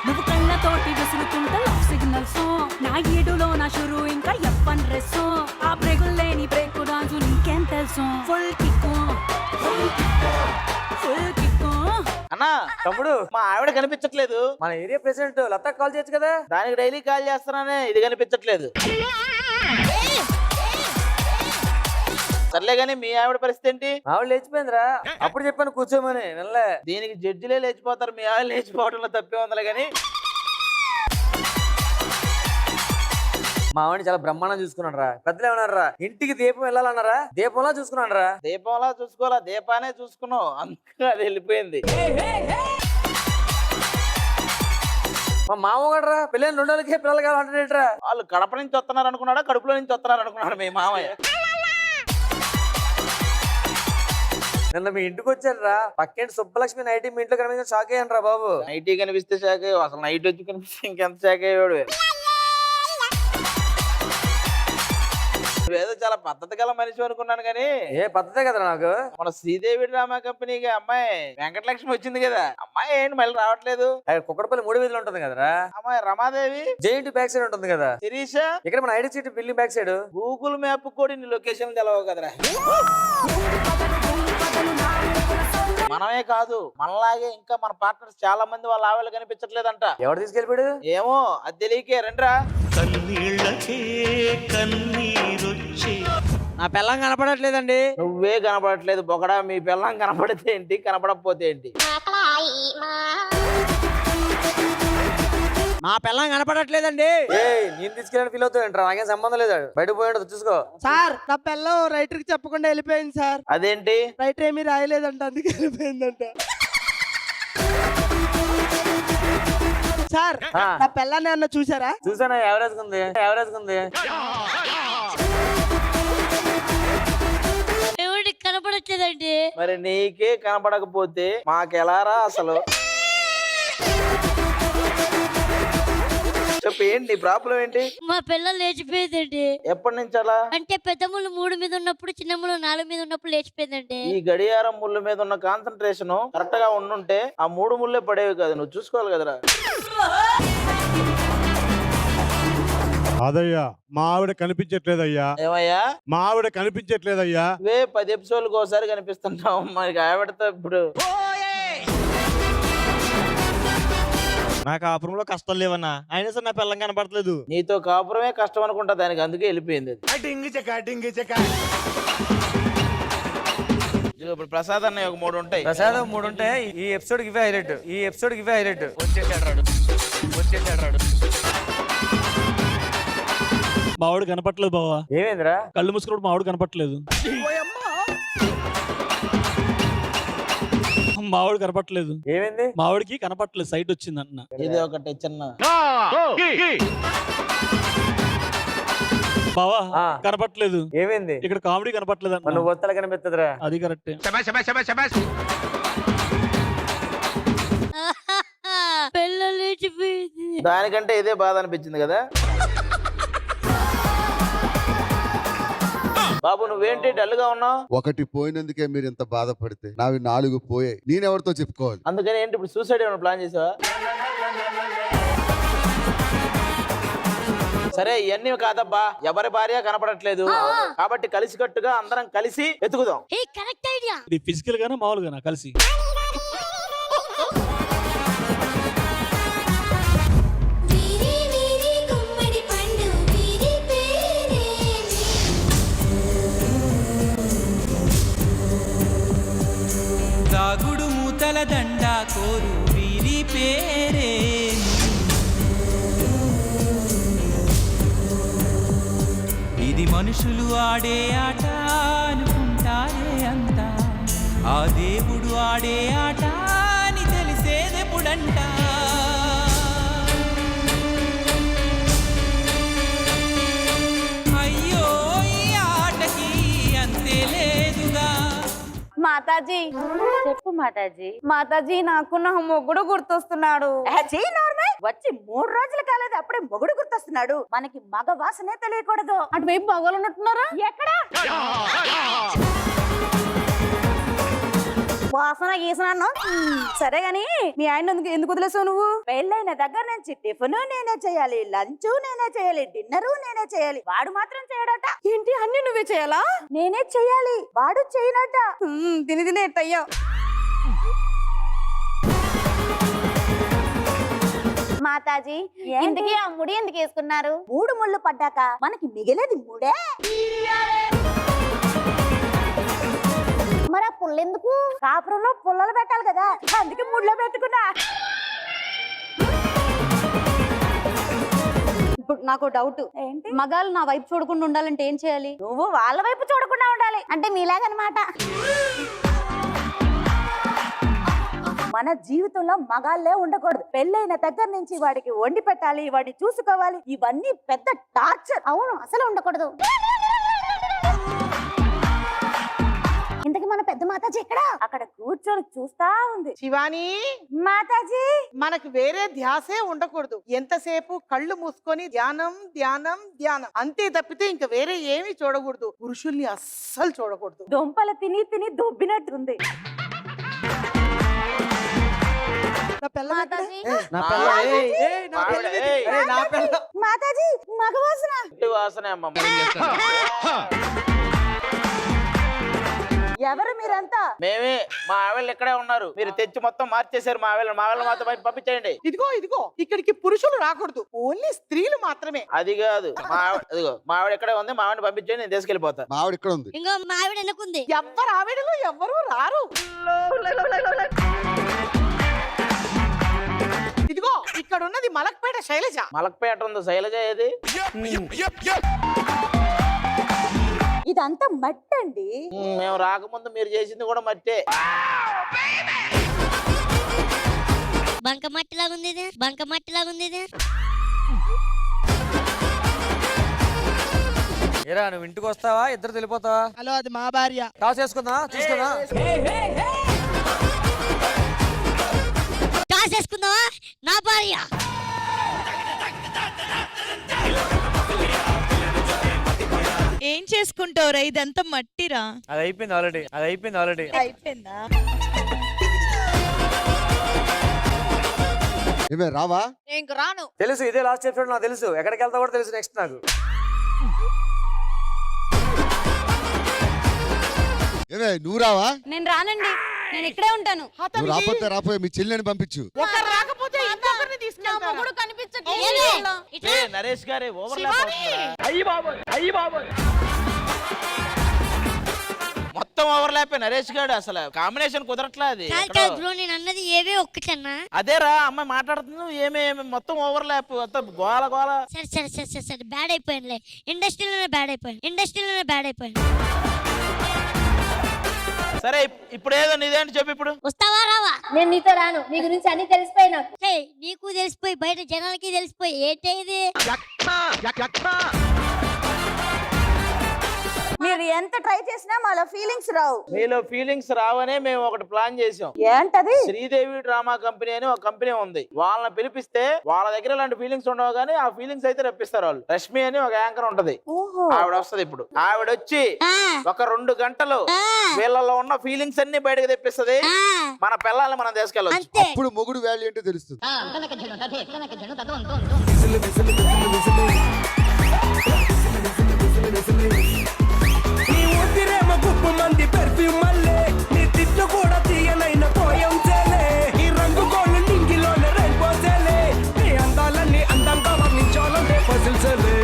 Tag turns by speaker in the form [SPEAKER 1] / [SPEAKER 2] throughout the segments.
[SPEAKER 1] నువ్వు కళ్ళతోటి విసురుతుంటే love signals నా ఏడులో నా షురు ఇంకా ఎప్పన్ డ్రెస్ ఆ బ్రేకులు లేని బ్రేక్ డాన్స్ నీకేం తెలుసు ఫుల్ కిక్కు ఫుల్ కిక్కు.
[SPEAKER 2] అన్నా తమ్ముడు మా ఆవిడ కనిపించట్లేదు.
[SPEAKER 3] మన ఏరియా ప్రెసిడెంట్ లతా కాల్ చేయొచ్చు కదా.
[SPEAKER 2] దానికి డైలీ కాల్ చేస్తున్నానే, ఇది కనిపించట్లేదు. సర్లే గానీ మీ ఆవిడ పరిస్థితి ఏంటి?
[SPEAKER 3] ఆవిడ లేచిపోయిందిరా, అప్పుడు చెప్పాను కూర్చోమని వెళ్ళే.
[SPEAKER 2] దీనికి జడ్జిలే లేచిపోతారు, మీ ఆవిడ లేచిపోవడంలో తప్పే ఉందలే గానీ.
[SPEAKER 3] మా ఆవిడని చాలా బ్రహ్మాండం చూసుకున్నాడు రా. పెద్దలు ఏమన్నారా, ఇంటికి దీపం వెళ్ళాలన్నారా, దీపంలా చూసుకున్నాడు రా.
[SPEAKER 2] దీపంలా చూసుకోవాలా, దీపానే చూసుకున్నావు, అందుకే అది వెళ్ళిపోయింది.
[SPEAKER 3] మా మామగాడు రా, పిల్లలు 2 రోజులకే పిల్లలు కావాలంటారా.
[SPEAKER 2] వాళ్ళు కడప నుంచి వస్తున్నారు అనుకున్నాడా, కడుపులో నుంచి వస్తున్నారు అనుకున్నాడు మీ మామయ్య.
[SPEAKER 3] నిన్న మీ ఇంటికి వచ్చాడు రా, పక్కేంటి సుబ్బలక్ష్మి నైట్ మీ ఇంట్లో కనిపించిన షాక్ అయ్యాను రా బాబు.
[SPEAKER 2] నైట్ కనిపిస్తే షాక్ అయ్యావు, అసలు నైట్ వచ్చి కనిపిస్తే ఇంకెంత షాక్ అయ్యాడు. నువ్వేదో చాలా పద్ధతి గల మనిషి అనుకున్నాను కానీ.
[SPEAKER 3] ఏ పద్ధతే కదా నాకు.
[SPEAKER 2] మన శ్రీదేవి డ్రామా కంపెనీకి అమ్మాయి వెంకటలక్ష్మి వచ్చింది కదా, అమ్మాయి ఏంటి మళ్ళీ రావట్లేదు?
[SPEAKER 3] కుక్కడపల్లి 3 వీధులు ఉంటుంది కదరా.
[SPEAKER 2] అమ్మాయి రమాదేవి
[SPEAKER 3] జేఎన్టీ బ్యాక్ సైడ్ ఉంటుంది కదా.
[SPEAKER 2] శిరీష
[SPEAKER 3] ఇక్కడ మన ID city building back side.
[SPEAKER 2] Google map కూడా నీ లొకేషన్ తెలవు కదరా. మనమే కాదు, మనలాగే ఇంకా మన పార్ట్నర్స్ చాలా మంది వాళ్ళ ఆవిడ కనిపించట్లేదంట.
[SPEAKER 3] ఎవరు తీసుకెళ్ళిపోయాడు
[SPEAKER 2] ఏమో, అది తెలియకే. రండ్రా.
[SPEAKER 4] నా పిల్లం కనపడట్లేదండి.
[SPEAKER 2] నువ్వే కనపడట్లేదు బొకడా, మీ పిల్లం కనపడితే ఏంటి, కనపడకపోతే ఏంటి?
[SPEAKER 4] నా పిల్లం కనపడట్లేదండి.
[SPEAKER 3] నేను తీసుకెళ్ళి ఫీల్ అవుతావు ఏంట్రా, నాకేం సంబంధం లేదు. బయట పోయాడు చూసుకో.
[SPEAKER 4] సార్ నా పిల్లం రైటర్ కి చెప్పకుండా వెళ్ళిపోయింది సార్.
[SPEAKER 2] అదేంటి?
[SPEAKER 4] రైటర్ ఏమీ రాయలేదంట, అందుకే వెళ్ళిపోయిందంట. సార్ నా పిల్లాన్ని అన్న చూసారా?
[SPEAKER 3] చూసానా, ఎవరేజ్ ఉంది, ఎవరేజ్ ఉంది.
[SPEAKER 1] కనపడట్లేదండి.
[SPEAKER 2] మరి నీకే కనపడకపోతే మాకెలారా అసలు? చెప్పు, ఏంటి ప్రాబ్లం ఏంటి?
[SPEAKER 1] మా పిల్ల లేచిపోయిందండి.
[SPEAKER 2] ఎప్పటి నుంచి అలా?
[SPEAKER 1] అంటే పెద్ద ముళ్ళు 3 మీద ఉన్నప్పుడు, చిన్న ముళ్ళు 4 మీద ఉన్నప్పుడు లేచిపోయిందండి.
[SPEAKER 2] ఈ గడియారం ముళ్ళు మీద ఉన్న కాన్సన్ట్రేషన్ కరెక్ట్ గా ఉండుంటే ఆ 3 ముళ్ళే పడేవి కాదు, నువ్వు చూసుకోవాలి కదరా.
[SPEAKER 5] అదయ్యా, మా ఆవిడ కనిపించట్లేదయ్యా.
[SPEAKER 2] ఏమయ్యా?
[SPEAKER 5] మా ఆవిడ కనిపించట్లేదయ్యా.
[SPEAKER 2] 10 ఎపిసోడ్లకు ఒకసారి కనిపిస్తుంటావు, మరి ఆవిడతో ఇప్పుడు.
[SPEAKER 4] నా కాపురంలో కష్టాలు లేవన్నా, అయినా సరే నా పిల్లం కనపడట్లేదు.
[SPEAKER 2] నీతో కాపురమే కష్టం అనుకుంటా, దానికి అందుకే వెళ్ళిపోయింది. ఇప్పుడు ప్రసాద్ అన్న ఒక 3 ఉంటాయి.
[SPEAKER 3] ప్రసాదం 3 ఉంటాయి. ఈ ఎపిసోడ్ కి ఇవే హైలైట్, ఈ ఎపిసోడ్ కి ఇవే హైలైట్.
[SPEAKER 4] వచ్చేసాడు. మావాడు కనపట్లేదు బావా.
[SPEAKER 3] ఏమైందిరా?
[SPEAKER 4] కళ్ళు మూసుకున్నప్పుడు మావాడు కనపట్లేదు. మావాడు కనపట్లేదు.
[SPEAKER 3] ఏమైంది?
[SPEAKER 4] మావాడికి కనపట్లేదు, సైట్ వచ్చింది అన్న.
[SPEAKER 2] ఇది ఒకటి చిన్న
[SPEAKER 4] బావా కనపట్లేదు.
[SPEAKER 3] ఏమైంది?
[SPEAKER 4] ఇక్కడ కామెడీ కనపట్లేదు అన్న.
[SPEAKER 3] నువ్వు వస్తల కనిపిస్తుందిరా.
[SPEAKER 4] అది కరెక్టే.
[SPEAKER 1] పిల్ల లేచిపోయింది.
[SPEAKER 2] దానికంటే ఇదే బాధ అనిపించింది కదా. బాబు నువ్వేంటి డల్ గా ఉన్నావు?
[SPEAKER 6] ఒకటి పోయినందుకే మీరు ఇంత బాధపడితే నావి 4 పోయాయి, నేనెవరితో చెప్పుకోవాలి?
[SPEAKER 2] అందుకని ఏంటి ఇప్పుడు సూసైడ్ ఏమైనా ప్లాన్ చేసావా? సరే ఇవన్నీ కాదబ్బా, ఎవరి భార్య కనపడట్లేదు కాబట్టి కలిసికట్టుగా అందరం కలిసి వెతుకుదాం.
[SPEAKER 1] Correct idea.
[SPEAKER 4] ఇది ఫిజికల్ గానా మామూలుగానా కలిసి?
[SPEAKER 7] దాగుడు మూతల దండ కోరు వీరి పేరే. ఇది మనుషులు ఆడే ఆట అనుకుంటారే అంతా, ఆ దేవుడు ఆడే ఆట అని తెలిసేదెప్పుడంట. అయ్యో ఈ ఆటకి అంతే లేదుగా.
[SPEAKER 8] మాతాజీ
[SPEAKER 9] చెప్పు మాతాజీ.
[SPEAKER 8] మాతాజీ నాకు నా మొగుడు గుర్తొస్తున్నాడు.
[SPEAKER 9] వచ్చి 3 రోజులు కాలేదు, అప్పుడే మొగుడు గుర్తొస్తున్నాడు. మనకి మగ వాసనే తెలియకూడదు.
[SPEAKER 8] అటువైపు మగలు ఉన్నట్టున్నారా?
[SPEAKER 9] ఎక్కడ?
[SPEAKER 8] వాసన గీసన సరే గాని మీ ఆయన ఎందుకు వదిలేసావు నువ్వు?
[SPEAKER 9] పెళ్ళైన దగ్గర నుంచి టిఫిన్ నేనే చేయాలి, లంచ్ నేనే చేయాలి, డిన్నర్ నేనే చేయాలి. వాడు మాత్రం చేయడట.
[SPEAKER 8] ఏంటి అన్ని నువ్వే చేయాలా?
[SPEAKER 9] నేనే చేయాలి, వాడు చేయనట.
[SPEAKER 8] తిని తిని ఎట్టయ్యా. మాతాజీ ఇంతకీ ఆ ముడి ఎందుకు వేసుకున్నారు?
[SPEAKER 9] 3 ముళ్ళు పడ్డాక మనకి మిగిలేది 3.
[SPEAKER 8] మరి ఆ పుల్ల ఎందుకు?
[SPEAKER 9] కాపురంలో పుల్లలు పెట్టాలి కదా, అందుకే 3లో పెట్టుకున్నా.
[SPEAKER 8] ఇప్పుడు నాకు డౌట్
[SPEAKER 9] ఏంటి?
[SPEAKER 8] మగాళ్ళు నా వైపు చూడకుండా ఉండాలంటే ఏం చేయాలి?
[SPEAKER 9] నువ్వు వాళ్ళ వైపు చూడకుండా ఉండాలి.
[SPEAKER 8] అంటే మీలాగనమాట.
[SPEAKER 9] మన జీవితంలో మగాళ్ళే ఉండకూడదు. పెళ్ళైన దగ్గర నుంచి వాడికి వండి పెట్టాలి, వాడిని చూసుకోవాలి. ఇవన్నీ పెద్ద టార్చర్.
[SPEAKER 8] అవును, అసలు ఉండకూడదు. ఇంతకీ మన పెద్ద మాతాజీ ఎక్కడ?
[SPEAKER 9] అక్కడ కూర్చొని చూస్తా ఉంది.
[SPEAKER 10] శివాని,
[SPEAKER 9] మాతాజీ
[SPEAKER 10] మనకు వేరే ధ్యాసే ఉండకూడదు. ఎంతసేపు కళ్ళు మూసుకొని ధ్యానం ధ్యానం ధ్యానం అంతే తప్పితే ఇంకా వేరే ఏమీ చూడకూడదు. పురుషుల్ని అస్సలు చూడకూడదు.
[SPEAKER 9] దుంపలు తిని తిని దొబ్బినట్టుంది.
[SPEAKER 8] మాతాజీ
[SPEAKER 3] నా పిల్ల
[SPEAKER 9] మాతాజీ మగవాసన.
[SPEAKER 2] వాసనే అమ్మ.
[SPEAKER 9] ఎవరు మీరంతా?
[SPEAKER 2] మేమే. మా ఆవిళ్ళు ఇక్కడే ఉన్నారు. మీరు తెచ్చి మొత్తం మార్చేశారు మా ఆవిళ్ళని. మా ఆవిళ్ళని మాత్రం బయట పంపించేయండి.
[SPEAKER 10] ఇదిగో ఇక్కడికి పురుషులు రాకూడదు, ఓన్లీ స్త్రీలు మాత్రమే.
[SPEAKER 2] అది కాదు, ఇదిగో మా ఆవిడ ఇక్కడే ఉంది. మా ఆవిడని పంపించేయండి, నేను తీసుకెళ్ళిపోతా.
[SPEAKER 6] మా ఆవిడ ఇక్కడ ఉంది.
[SPEAKER 8] ఇంకో మా ఆవిడ ఎన్నుకుంది.
[SPEAKER 10] ఎవ్వరు ఆవిడలు ఎవ్వరూ రారు. ఇదిగో ఇక్కడ ఉన్నది మలక్పేట శైలజ.
[SPEAKER 2] మలక్పేట ఉంది శైలజ. ఏది?
[SPEAKER 9] ఇదంతా మట్టండి.
[SPEAKER 2] మేము రాకముందు మీరు చేసింది కూడా మట్టే.
[SPEAKER 8] బంక మట్టిలాగుంది ఇది. బంక మట్టిలాగుంది ఇది.
[SPEAKER 3] ఏరా నువ్వు ఇంటికి వస్తావా, ఇద్దరు వెళ్ళిపోతావా?
[SPEAKER 10] హలో, అది మా భార్య.
[SPEAKER 3] టాస్ చేసుకుందా? చూసుకుందా?
[SPEAKER 8] టాస్ వేసుకుందావా? నా భార్య.
[SPEAKER 11] ఏం చేసుకుంటావురా? ఇదంతా మట్టిరా.
[SPEAKER 3] అది అయిపోయింది ఆల్రెడీ.
[SPEAKER 11] అయిపోయిందా?
[SPEAKER 6] ఏమే రావా?
[SPEAKER 11] ఇంక రాను.
[SPEAKER 3] తెలుసు, ఇదే లాస్ట్ ఎపిసోడ్ నాకు తెలుసు. ఎక్కడికి వెళ్తా కూడా తెలుసు నెక్స్ట్ నాకు.
[SPEAKER 6] ఏమే నువ్వు రావా?
[SPEAKER 8] నేను రానండి, నేను ఇక్కడే ఉంటాను.
[SPEAKER 6] నువ్వు రాకపోతే రాపోయే మీ చెల్లెని పంపించు.
[SPEAKER 10] ఒకరు రాకపోతే ఇంకొకరిని తీసుకెళ్తారా?
[SPEAKER 2] ఏ, నరేష్ గారే ఓవర్లాప్ మొత్తం ఓవర్లాప్. నరేష్ గారు అసలు కాంబినేషన్ కుదరట్లా. అది
[SPEAKER 8] బ్రో, నేను అన్నది ఏవే ఒక్కటన్నా.
[SPEAKER 2] అదేరా అమ్మాయి మాట్లాడుతున్నావు. ఏమే మొత్తం ఓవర్లాప్, గోల గోల.
[SPEAKER 8] సరే బ్యాడ్ అయిపోయానులే. ఇండస్ట్రీలోనే బ్యాడ్ అయిపోయాను.
[SPEAKER 2] సరే ఇప్పుడు ఏదో నీదేంటి చెప్పు. ఇప్పుడు
[SPEAKER 8] వస్తావా రావా? నేను నీతో రాను. నీ గురించి అన్ని తెలిసిపోయి నాకు. నీకు తెలిసిపోయి బయట జనాలకి తెలిసిపోయి ఏంటే ఇది?
[SPEAKER 9] మీరు ఎంత ట్రై చేసినా మాలో ఫీలింగ్స్ రావు.
[SPEAKER 2] మీలో ఫీలింగ్స్ రావనే మేము ఒకటి ప్లాన్ చేసాం.
[SPEAKER 9] ఏంటది?
[SPEAKER 2] శ్రీదేవి డ్రామా కంపెనీ అని ఒక కంపెనీ ఉంది. వాళ్ళని పిలిపిస్తే వాళ్ళ దగ్గర ఇలాంటి ఫీలింగ్స్ ఉండవు, కానీ ఆ ఫీలింగ్స్ అయితే రప్పిస్తారు వాళ్ళు. రష్మి అని ఒక యాంకర్ ఉంటది, ఆవిడ వస్తది. ఇప్పుడు ఆవిడ వచ్చి ఒక 2 గంటలు వీళ్ళలో ఉన్న ఫీలింగ్స్ అన్ని బయటకు తెప్పిస్తది. మన పిల్లల్ని మనం తీసుకెళ్ళచ్చు.
[SPEAKER 6] అప్పుడు మొగుడు వాల్యూ ఏంటో తెలుస్తుంది.
[SPEAKER 7] మంది పెర్ఫ్యూమ్ మల్లే నీ తిట్టు కూడా తీయనైన పోయం చేలే. ఈ రంగు గోళ్ళు నింగిలోనే రైపోసేలే. నీ అందాలన్నీ అందంగా వర్ణించాలంటే పసిల్సేలే.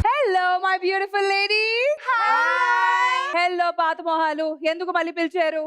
[SPEAKER 11] Hello my beautiful lady. Hello పాత మొహాలు, ఎందుకు మళ్ళీ పిలిచారు?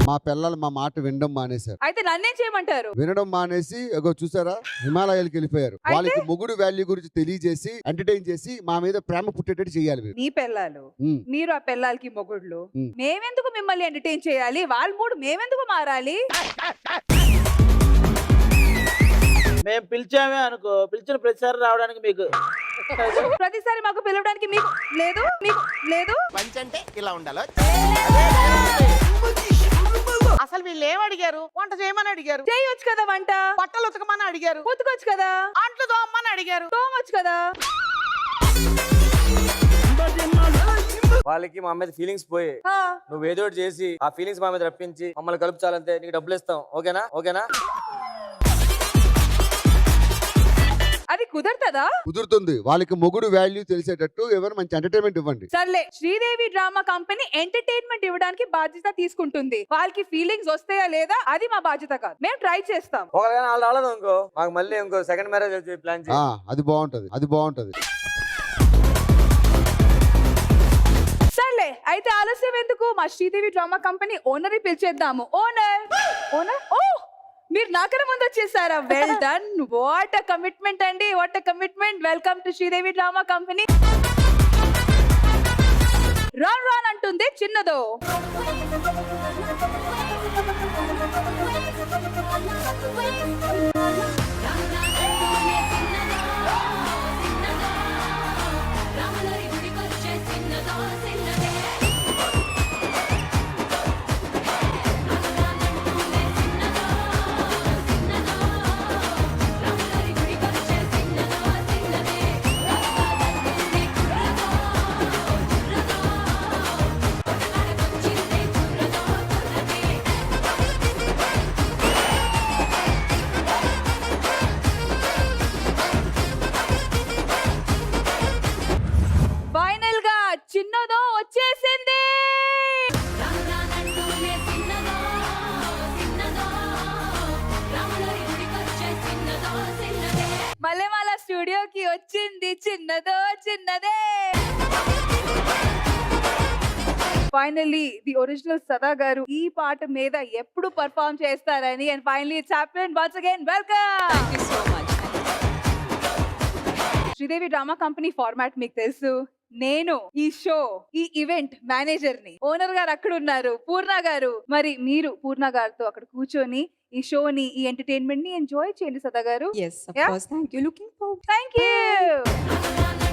[SPEAKER 6] మా పిల్లలు మా మాట వినడం మానేశారు.
[SPEAKER 11] అయితే నన్నేం చేయమంటారు?
[SPEAKER 6] వినడం మానేసి అగో చూసారా హిమాలయాలకు వెళ్ళిపోయారు. వాళ్ళకి మొగుడు వాల్యూ గురించి తెలియజేసి ఎంటర్టైన్ చేసి మా మీద ప్రేమ పుట్టేటట్టు చేయాలి మీరు.
[SPEAKER 11] మీ పిల్లలు, మీరు ఆ పిల్లలకి మొగుళ్ళు.
[SPEAKER 6] మ్.
[SPEAKER 11] మేమెందుకు మిమ్మల్ని ఎంటర్టైన్ చేయాలి? వాళ్ళ మూడు మేమెందుకు మారాలి?
[SPEAKER 2] మేము పిలిచామే అనుకో, పిలిచిన ప్రతిసారి రావడానికి మీకు
[SPEAKER 11] ప్రతిసారి మాకు పిలవడానికి మీకు లేదు
[SPEAKER 2] పంచ్ అంటే ఇలా ఉండాలి.
[SPEAKER 10] అసలు వీళ్ళు ఏం అడిగారు? వంట చేయమని అడిగారు,
[SPEAKER 11] చేయొచ్చు కదా వంట.
[SPEAKER 10] బట్టలు ఉతకమని అడిగారు,
[SPEAKER 11] ఉతకొచ్చు కదా.
[SPEAKER 10] అంట్లు తోమని అడిగారు.
[SPEAKER 11] తోమొచ్చు కదా.
[SPEAKER 3] వాళ్ళకి మా మీద ఫీలింగ్స్ పోయి
[SPEAKER 11] ఆ,
[SPEAKER 3] నువ్వు ఏదో ఒకటి చేసి ఆ ఫీలింగ్స్ మా మీద రప్పించి మమ్మల్ని కలుపుచాలంతే, నీకు డబ్బులు ఇస్తాం. ఓకేనా? ఓకేనా?
[SPEAKER 11] అది కుదరతదా?
[SPEAKER 6] కుదురుతుంది. వాళ్ళకి మొగుడు వాల్యూ తెలిసేటట్టు ఎవరు మంచి ఎంటర్టైన్మెంట్ ఇవ్వండి.
[SPEAKER 11] సర్లే, శ్రీదేవి డ్రామా కంపెనీ ఎంటర్టైన్మెంట్ ఇవ్వడానికి బాధ్యత తీసుకుంటుంది. వాళ్ళకి ఫీలింగ్స్ వస్తాయా లేదా అది మా బాధ్యత కాదు, మేము ట్రై చేస్తాం.
[SPEAKER 3] ఒకవేళ వాళ్ళు రాలేదు అనుకో, మాకు మళ్ళీ ఇంకో సెకండ్ మ్యారేజ్ ప్లాన్ చేయి.
[SPEAKER 6] అది బాగుంటది.
[SPEAKER 11] సర్లే, అయితే ఆలస్యం ఎందుకు, మా శ్రీదేవి డ్రామా కంపెనీ ఓనర్ పిలిచేద్దాము. ఓనర్ ఓ మీరు నాకన్నా ముందు వచ్చేసారా? Well done. What a commitment అండి, what a commitment. Welcome to Sridevi drama company. రాన్ అంటుంది చిన్నదో. ఫైనల్ గా చిన్నదో వచ్చేసింది. మల్లెమాల స్టూడియోకి వచ్చింది చిన్నదే. ఫైనల్లీ ది ఒరిజినల్ సదా గారు ఈ పాట మీద ఎప్పుడు పర్ఫార్మ్ చేస్తారని, and finally it's happened once again. Welcome. Sridevi drama company format మీకు తెలుసు. నేను ఈ షో, ఈ ఈవెంట్ మేనేజర్ ని. ఓనర్ గారు అక్కడ ఉన్నారు, పూర్ణ గారు. మరి మీరు పూర్ణ గారితో అక్కడ కూర్చొని ఈ షోని, ఈ ఎంటర్టైన్మెంట్ ని ఎంజాయ్ చేయండి సదా గారు.
[SPEAKER 1] Yes, of course. Thank you. Looking forward.
[SPEAKER 11] Thank you.